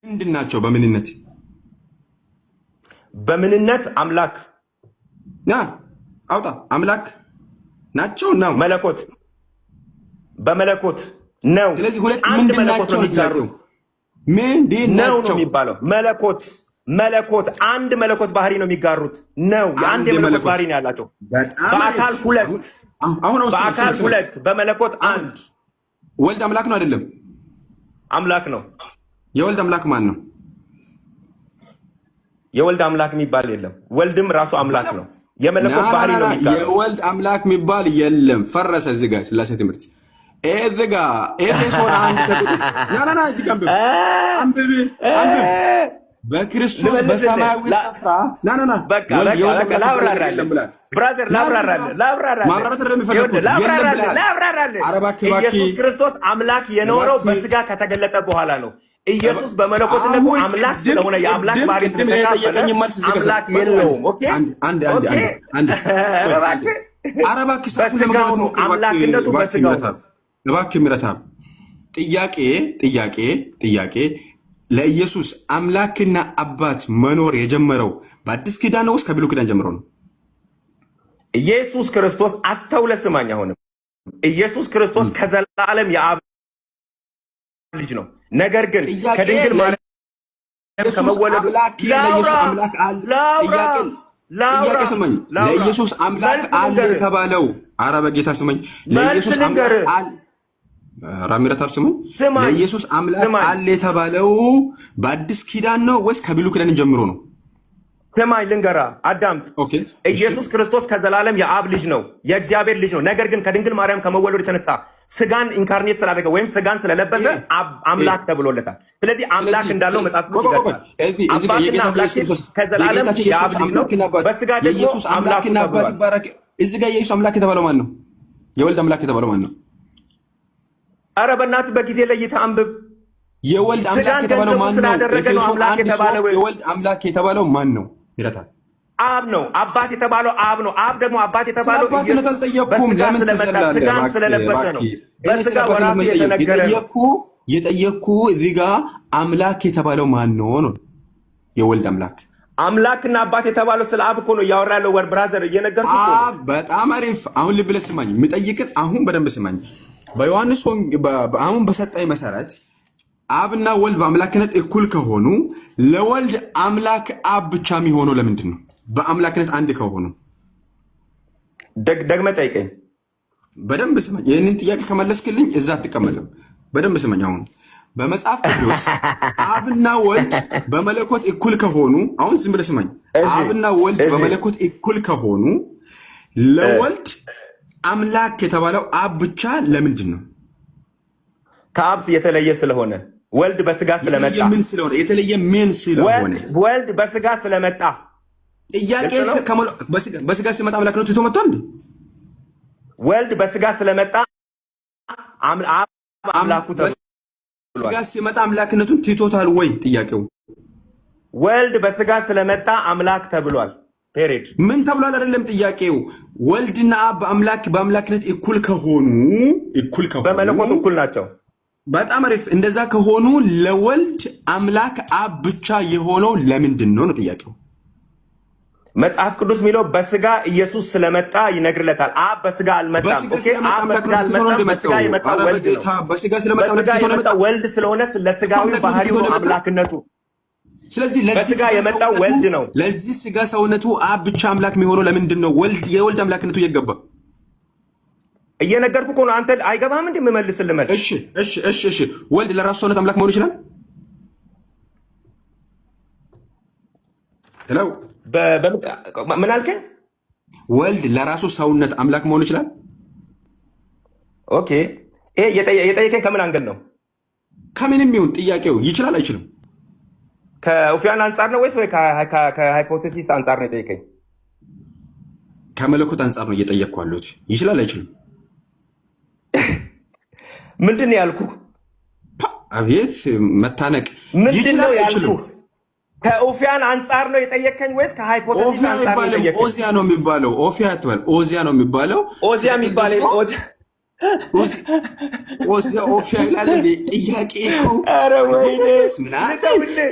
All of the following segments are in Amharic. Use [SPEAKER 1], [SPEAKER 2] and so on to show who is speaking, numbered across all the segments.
[SPEAKER 1] ምንድናቸው?
[SPEAKER 2] በምንነት አምላክ
[SPEAKER 1] አውጣ አምላክ ናቸው ነው
[SPEAKER 2] መለኮት በመለኮት ነው።
[SPEAKER 1] ስለዚህ ሁለት
[SPEAKER 2] አንድ መለኮት ነው የሚጋሩ
[SPEAKER 1] ምንድናቸው
[SPEAKER 2] የሚባለው? መለኮት አንድ መለኮት ባህሪ ነው የሚጋሩት ነው። የአንድ የመለኮት ባህሪ ነው ያላቸው። በአካል ሁለት በመለኮት አንድ።
[SPEAKER 1] ወልድ አምላክ ነው አይደለም?
[SPEAKER 2] አምላክ ነው።
[SPEAKER 1] የወልድ አምላክ ማን ነው?
[SPEAKER 2] የወልድ አምላክ የሚባል የለም። ወልድም ራሱ አምላክ ነው። የመለኮት ባህሪ ነው የሚጋሩት።
[SPEAKER 1] የወልድ አምላክ የሚባል የለም። ፈረሰ። እዚህ ጋር ስላሴ ትምህርት እዚህ ጋር ኤፌሶን 1 አንብብ በክርስቶስ በሰማያዊ ስፍራ
[SPEAKER 2] ኢየሱስ ክርስቶስ አምላክ የኖረው በስጋ ከተገለጠ በኋላ ነው። ኢየሱስ በመለኮትነቱ አምላክ ስለሆነ የአምላክ ባህሪ አምላክ የለውም። አምላክነቱ በስጋው
[SPEAKER 1] እባክህ ምረታ ጥያቄ ለኢየሱስ አምላክና አባት መኖር የጀመረው በአዲስ ኪዳን ነው ወይስ ከብሉይ ኪዳን ጀምሮ ነው?
[SPEAKER 2] ኢየሱስ ክርስቶስ አስተውለ ስማኝ። አሁንም ኢየሱስ ክርስቶስ ከዘላለም የአብ ልጅ ነው። ነገር ግን ከድንግል ማርያም ከመወለዱ
[SPEAKER 1] ለኢየሱስ አምላክ አለ የተባለው ኧረ በጌታ ስማኝ። ለኢየሱስ አምላክ ራሚራታብ ስሙ ለኢየሱስ አምላክ አለ የተባለው በአዲስ ኪዳን ነው ወይስ ከብሉይ ኪዳን ጀምሮ ነው?
[SPEAKER 2] ሰማይ ልንገራ አዳምጥ። ኢየሱስ ክርስቶስ ከዘላለም የአብ ልጅ ነው፣ የእግዚአብሔር ልጅ ነው። ነገር ግን ከድንግል ማርያም ከመወለዱ የተነሳ ስጋን ኢንካርኔት ስላደረገ ወይም ስጋን ስለለበሰ አምላክ ተብሎለታል። ስለዚህ አምላክ እንዳለው መጽሐፍ ቅዱስ ይገልጻል። አባትና አምላክ ከዘላለም የአብ ልጅ ነው፣ በስጋ ደግሞ አምላክ ተብሏል።
[SPEAKER 1] እዚህ ጋር የኢየሱስ አምላክ የተባለው ማን ነው? የወልድ አምላክ የተባለው ማን ነው?
[SPEAKER 2] አረ በእናትህ በጊዜ ለይተህ አንብብ።
[SPEAKER 1] የወልድ አምላክ የተባለው ማን ነው? የወልድ አምላክ የተባለው ማን ነው? ይረታል።
[SPEAKER 2] አብ ነው። አባት የተባለው አብ ነው። አብ ደግሞ አባት የተባለው
[SPEAKER 1] ኢየሱስ በስጋ ስለመጣ
[SPEAKER 2] ስጋን ስለለበሰ ነው። በስጋ ወራቱ የተነገረ
[SPEAKER 1] የጠየቅኩ እዚህ ጋር አምላክ የተባለው ማን ነው ነው? የወልድ አምላክ
[SPEAKER 2] አምላክና አባት የተባለው ስለ አብ እኮ ነው እያወራ ያለው። ወር ብራዘር እየነገርኩህ እኮ ነው።
[SPEAKER 1] በጣም አሪፍ። አሁን ልብ ብለህ ስማኝ። የምጠይቅን አሁን በደንብ ስማኝ። በዮሐንስ አሁን በሰጠኝ መሰረት አብና ወልድ በአምላክነት እኩል ከሆኑ ለወልድ አምላክ አብ ብቻ የሚሆነው ለምንድን ነው? በአምላክነት አንድ ከሆኑ
[SPEAKER 2] ደግመህ ጠይቀኝ።
[SPEAKER 1] በደንብ ስማኝ። ይህንን ጥያቄ ከመለስክልኝ እዛ አትቀመጥም። በደንብ ስማኝ። አሁን በመጽሐፍ ቅዱስ አብና ወልድ በመለኮት እኩል ከሆኑ አሁን ዝም ብለህ ስማኝ። አብና ወልድ በመለኮት እኩል ከሆኑ ለወልድ አምላክ የተባለው አብ ብቻ ለምንድን ነው?
[SPEAKER 2] ከአብ የተለየ ስለሆነ ወልድ በስጋ ስለመጣ
[SPEAKER 1] የተለየ ምን ስለሆነ
[SPEAKER 2] ወልድ በስጋ ስለመጣ
[SPEAKER 1] ጥያቄ በስጋ ሲመጣ አምላክነቱ ትቶ መጥቷል እንዴ?
[SPEAKER 2] ወልድ በስጋ ስለመጣ አምላኩ ተብሏል።
[SPEAKER 1] በስጋ ሲመጣ አምላክነቱን ትቶታል ወይ? ጥያቄው
[SPEAKER 2] ወልድ በስጋ ስለመጣ አምላክ ተብሏል። ፔሬድ
[SPEAKER 1] ምን ተብሏል? አይደለም ጥያቄው። ወልድና አብ በአምላክነት እኩል ከሆኑ
[SPEAKER 2] በመለኮት እኩል ናቸው።
[SPEAKER 1] በጣም አሪፍ። እንደዛ ከሆኑ ለወልድ አምላክ አብ ብቻ የሆነው ለምንድን ነው ነው ጥያቄው።
[SPEAKER 2] መጽሐፍ ቅዱስ የሚለው በስጋ ኢየሱስ ስለመጣ ይነግርለታል። አብ በስጋ አልመጣም። አብ በስጋ አልመጣም። በስጋ የመጣው ወልድ ነው። በስጋ የመጣው ወልድ ስለሆነ ለስጋዊ ባህሪው አምላክነቱ
[SPEAKER 1] ስለዚህ
[SPEAKER 2] በስጋ የመጣው ወልድ ነው።
[SPEAKER 1] ለዚህ ስጋ ሰውነቱ አብ ብቻ አምላክ የሚሆነው ለምንድን ነው? የወልድ አምላክነቱ እየገባ
[SPEAKER 2] እየነገርኩህ እኮ ነው። አንተ አይገባህም እንዴ? የምመልስልህ መልስ።
[SPEAKER 1] እሺ ወልድ ለራሱ ሰውነት አምላክ መሆን ይችላል? ሄሎ
[SPEAKER 2] ምን አልከኝ?
[SPEAKER 1] ወልድ ለራሱ ሰውነት አምላክ መሆን ይችላል?
[SPEAKER 2] ኦኬ። ይሄ የጠየቀኝ ከምን አንገል ነው?
[SPEAKER 1] ከምንም ይሁን ጥያቄው ይችላል አይችልም?
[SPEAKER 2] ከኡፊያን አንጻር ነው ወይስ ከሃይፖቴሲስ አንጻር ነው የጠየቀኝ?
[SPEAKER 1] ከመለኮት አንጻር ነው እየጠየቅኩ ያለሁት። ይችላል አይችልም?
[SPEAKER 2] ምንድን ነው ያልኩህ?
[SPEAKER 1] አቤት መታነቅ።
[SPEAKER 2] ምንድን ነው ያልኩህ? ከኡፊያን አንጻር ነው የጠየቀኝ ወይስ ከሃይፖቴሲስ አንጻር ነው የጠየቀኝ?
[SPEAKER 1] ኦዚያ ነው የሚባለው። ኦፊያ አትበል። ኦዚያ ነው የሚባለው።
[SPEAKER 2] ኦዚያ የሚባለው
[SPEAKER 1] ኦፊሻል አለ ጥያቄ እኮ
[SPEAKER 2] ኧረ ወይኔ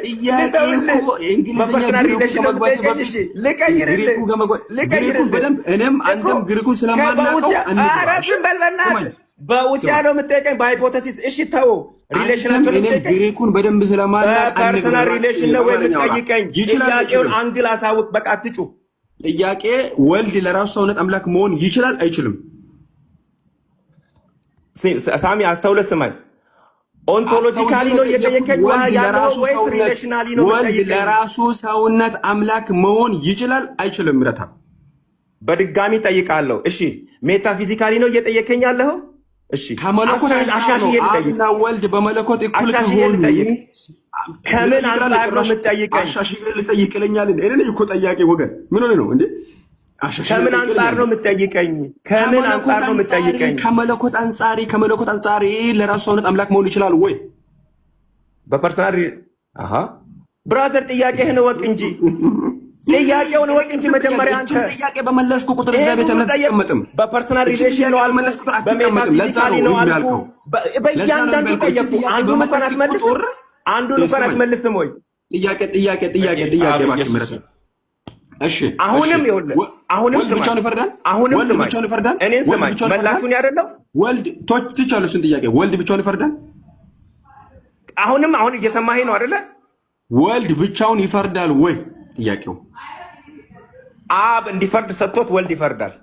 [SPEAKER 1] ጥያቄ እኮ እንግሊዝኛ ግሪኩን በደንብ እኔም አንተም ግሪኩን ስለማናውቀው
[SPEAKER 2] በውሲያ ነው የምጠይቀኝ በሃይፖቴሲስ። እሺ ተው ሪሌሽናቸው
[SPEAKER 1] ግሪኩን በደንብ ስለማናውቅ
[SPEAKER 2] ፐርሰናል ሪሌሽን ነው የምጠይቀኝ። ጥያቄውን አንግል አሳውቅ። በቃ አትጩ።
[SPEAKER 1] ጥያቄ ወልድ ለራሱ ሰውነት አምላክ መሆን ይችላል አይችልም?
[SPEAKER 2] ሳሚ አስተውለህ ስማኝ። ኦንቶሎጂካሊ ነው እየጠየቀኝ ያለው ወይስ ሪሌሽናሊ ነው?
[SPEAKER 1] ወልድ ለራሱ ሰውነት አምላክ መሆን ይችላል አይችልም? ረታ
[SPEAKER 2] በድጋሚ ጠይቃለሁ። እሺ ሜታፊዚካሊ ነው እየጠየቀኝ ያለው? እሺ
[SPEAKER 1] ከመለኮት አብና ወልድ በመለኮት እኩል ከሆኑ
[SPEAKER 2] ከምን አንጻር ነው የምትጠይቀኝ?
[SPEAKER 1] አሻሽዬ ልጠይቅልኛል። እኔ ነኝ እኮ ጠያቄ ወገን። ምን ሆነ ነው እንዴ?
[SPEAKER 2] ከምን አንጻር ነው የምትጠይቀኝ? ከምን አንጻር ነው የምትጠይቀኝ?
[SPEAKER 1] ከመለኮት አንጻር ለራሱ ሰውነት አምላክ መሆን ይችላል ወይ?
[SPEAKER 2] በፐርሰናል አሃ ብራዘር ጥያቄህን ወቅ እንጂ ጥያቄውን ወቅ እንጂ መጀመሪያ አንተ
[SPEAKER 1] ጥያቄ በመለስኩ ቁጥር እግዚአብሔር ተመለስከም
[SPEAKER 2] በፐርሰናል ሪሌሽን ነው አልመለስኩ ቁጥር በሜታፊዚካሊ ነው አልኩ። በእያንዳንዱ ጠየቁ። አንዱን እንኳን አትመልስም። አንዱን እንኳን አትመልስም ወይ?
[SPEAKER 1] ጥያቄ እባክህ ምረጥ። እሺ
[SPEAKER 2] አሁንም ይኸውልህ፣ አሁንም
[SPEAKER 1] ወልድ ብቻውን ይፈርዳል?
[SPEAKER 2] አሁንም
[SPEAKER 1] ወልድ ብቻውን ይፈርዳል?
[SPEAKER 2] እኔን ስማኝ፣ መላኩን ያደለው
[SPEAKER 1] ወልድ ትቻለህ። እሱን ጥያቄ ወልድ ብቻውን ይፈርዳል?
[SPEAKER 2] አሁን እየሰማኸኝ ነው አይደለ?
[SPEAKER 1] ወልድ ብቻውን ይፈርዳል ወይ? ጥያቄው
[SPEAKER 2] አብ እንዲፈርድ ሰጥቶት ወልድ ይፈርዳል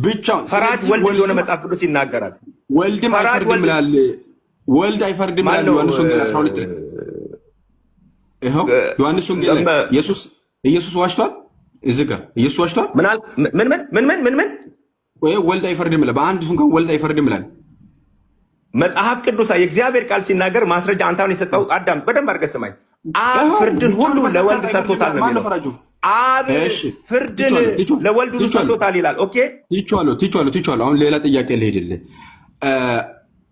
[SPEAKER 1] ብቻውን።
[SPEAKER 2] ፈራጅ ወልድ እንደሆነ መጽሐፍ ቅዱስ ይናገራል።
[SPEAKER 1] ወልድም አይፈርድም ይላል። ወልድ አይፈርድም ይላል ዮሐንስ ወንጌል 12 ላይ። ይኸው ዮሐንስ ወንጌል ላይ ኢየሱስ ዋሽቷል። እዚህ ጋር ኢየሱስ ዋሽቷል።
[SPEAKER 2] ምን
[SPEAKER 1] ወይ ወልድ አይፈርድም ይላል። በአንድ ሱን kan ወልድ አይፈርድም ይላል
[SPEAKER 2] መጽሐፍ ቅዱስ። የእግዚአብሔር ቃል ሲናገር ማስረጃ አንተውን የሰጠው አዳም በደንብ አድርገህ ስማኝ። አብ ፍርድን ሁሉ ለወልድ ሰጥቶታል ነው የሚለው። አብ ፍርድን ለወልድ ሁሉ ሰጥቶታል ይላል። ኦኬ
[SPEAKER 1] ትቼዋለሁ። አሁን ሌላ ጥያቄ ልሄድልህ።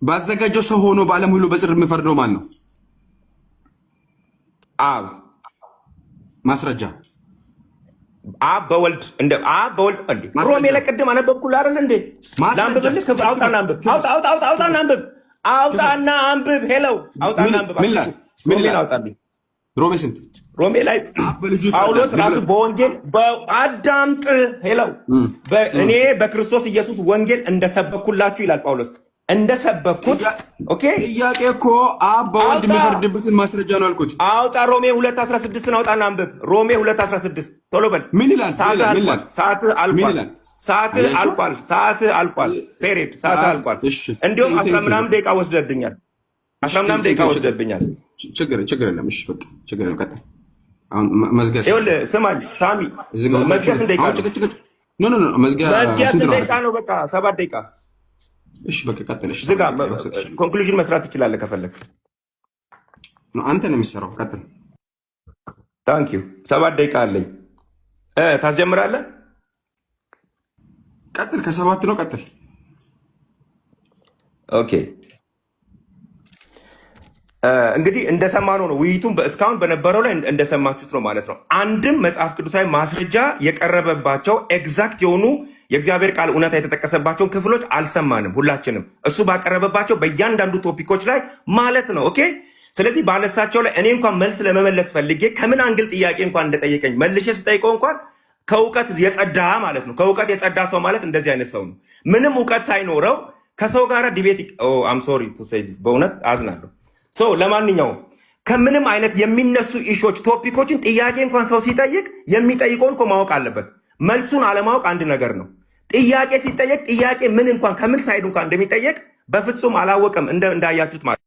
[SPEAKER 1] ባዘጋጀው ሰው ሆኖ በዓለም ሁሉ በጽድቅ የሚፈርደው ማን ነው?
[SPEAKER 2] አብ።
[SPEAKER 1] ማስረጃ
[SPEAKER 2] አብ በወልድ እንደ ሮሜ ላይ ቅድም አነበብኩልህ አይደል እንዴ? ላንብብልህ? አውጣና አንብብ። ሄለው አውጣና አንብብ። ምን አውጣልኝ?
[SPEAKER 1] ሮሜ ስንት?
[SPEAKER 2] ሮሜ ላይ ጳውሎስ ራሱ በወንጌል አዳምጥ። ሄለው እኔ በክርስቶስ ኢየሱስ ወንጌል እንደሰበኩላችሁ ይላል ጳውሎስ። እንደሰበኩት ኦኬ።
[SPEAKER 1] ጥያቄ እኮ አብ በወልድ የሚፈርድበትን ማስረጃ ነው አልኩት።
[SPEAKER 2] አውጣ ሮሜ 2:16 አውጣና አንብብ። ሮሜ 2:16 ቶሎ በል።
[SPEAKER 1] ምን ይላል?
[SPEAKER 2] ሰዓት አልቋል። ፔሬድ ሰዓት አልቋል። እንዲሁም 10 ምናምን ደቂቃ ወስደብኛል።
[SPEAKER 1] ችግር የለም። እሺ በቃ ችግር የለም። ቀጥል። አሁን መዝጊያ
[SPEAKER 2] ይኸውልህ፣ ስማኝ ሳሚ፣ መዝጊያ ስንት ደቂቃ ነው? መዝጊያ
[SPEAKER 1] ስንት
[SPEAKER 2] ደቂቃ ነው? በቃ 7 ደቂቃ።
[SPEAKER 1] እሺ በቃ ቀጥል። እሺ
[SPEAKER 2] ዝጋ። ኮንክሉዥን መስራት ትችላለህ ከፈለግ።
[SPEAKER 1] አንተ ነው የሚሰራው። ቀጥል።
[SPEAKER 2] ታንክ ዩ። 7 ደቂቃ አለኝ። ታስጀምራለህ?
[SPEAKER 1] ቀጥል። ከ7 ነው። ቀጥል።
[SPEAKER 2] ኦኬ እንግዲህ እንደሰማነው ነው። ውይይቱም እስካሁን በነበረው ላይ እንደሰማችሁት ነው ማለት ነው። አንድም መጽሐፍ ቅዱሳዊ ማስረጃ የቀረበባቸው ኤግዛክት የሆኑ የእግዚአብሔር ቃል እውነታ የተጠቀሰባቸውን ክፍሎች አልሰማንም። ሁላችንም እሱ ባቀረበባቸው በእያንዳንዱ ቶፒኮች ላይ ማለት ነው። ኦኬ። ስለዚህ ባነሳቸው ላይ እኔ እንኳን መልስ ለመመለስ ፈልጌ ከምን አንግል ጥያቄ እንኳን እንደጠየቀኝ መልሼ ስጠይቀው እንኳን ከእውቀት የጸዳ ማለት ነው። ከእውቀት የጸዳ ሰው ማለት እንደዚህ አይነት ሰው ነው። ምንም እውቀት ሳይኖረው ከሰው ጋር ዲቤት አም ሶሪ ቱ ሴይ ዲስ፣ በእውነት አዝናለሁ። ለማንኛውም ከምንም አይነት የሚነሱ ኢሾች ቶፒኮችን ጥያቄ እንኳን ሰው ሲጠይቅ የሚጠይቀውን እኮ ማወቅ አለበት። መልሱን አለማወቅ አንድ ነገር ነው። ጥያቄ ሲጠየቅ ጥያቄ ምን እንኳን ከምን ሳይድ እንኳን እንደሚጠየቅ በፍጹም አላወቅም እንዳያችሁት ማለት